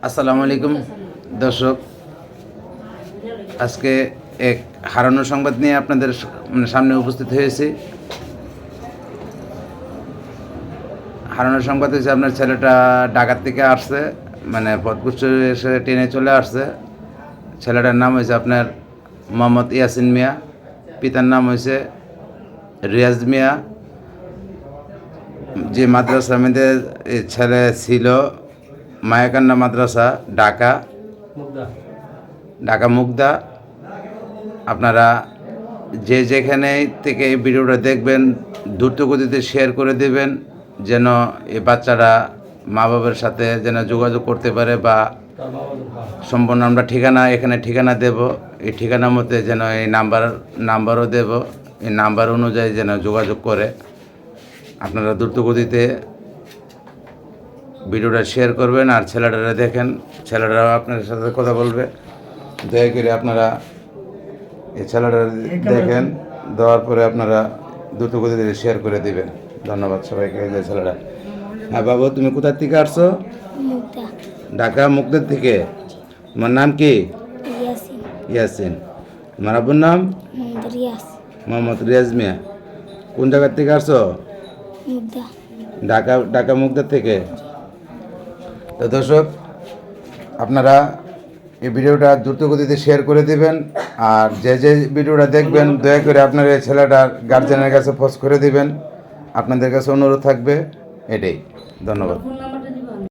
আসসালামু আলাইকুম দর্শক, আজকে এক হারানোর সংবাদ নিয়ে আপনাদের সামনে উপস্থিত হয়েছি। হারানোর সংবাদ হয়েছে আপনার ছেলেটা ঢাকার থেকে আসছে, পথকুচ্ছ এসে ট্রেনে চলে আসছে। ছেলেটার নাম হয়েছে আপনার মোহাম্মদ ইয়াসিন মিয়া, পিতার নাম হয়েছে রিয়াজ মিয়া। যে মাদ্রাসার মধ্যে ছেলে ছিল মায়াকান্না মাদ্রাসা, ঢাকা মুগদা। আপনারা যে যেখানে থেকে এই ভিডিওটা দেখবেন দ্রুত গতিতে শেয়ার করে দেবেন, যেন এই বাচ্চারা মা বাবার সাথে যেন যোগাযোগ করতে পারে, বা সম্পূর্ণ আমরা এখানে ঠিকানা দেব, এই ঠিকানা মতে যেন এই নাম্বারও দেব, এই নাম্বার অনুযায়ী যেন যোগাযোগ করে। আপনারা দ্রুত গতিতে ভিডিওটা শেয়ার করবেন আর ছেলেটারা দেখেন, ছেলেটারাও আপনাদের সাথে কথা বলবে। দয়া করে আপনারা এই ছেলেটা দেখেন, দেওয়ার পরে আপনারা দ্রুত গতিতে শেয়ার করে দিবেন। ধন্যবাদ সবাইকে। এই যে ছেলেটা। হ্যাঁ বাবু, তুমি কোথার থেকে আসছো? ঢাকা মুগদার থেকে। তোমার নাম কি? ইয়াসিন। তোমার আব্বুর নাম? মোহাম্মদ রিয়াজ মিয়া। কোন জায়গার থেকে আসছো? ঢাকা মুগদার থেকে। তো দর্শক, আপনারা এই ভিডিওটা দ্রুত গতিতে শেয়ার করে দিবেন, আর যে যে ভিডিওটা দেখবেন দয়া করে আপনার এই ছেলেটার গার্জেনের কাছে পোস্ট করে দিবেন। আপনাদের কাছে অনুরোধ থাকবে এটাই। ধন্যবাদ।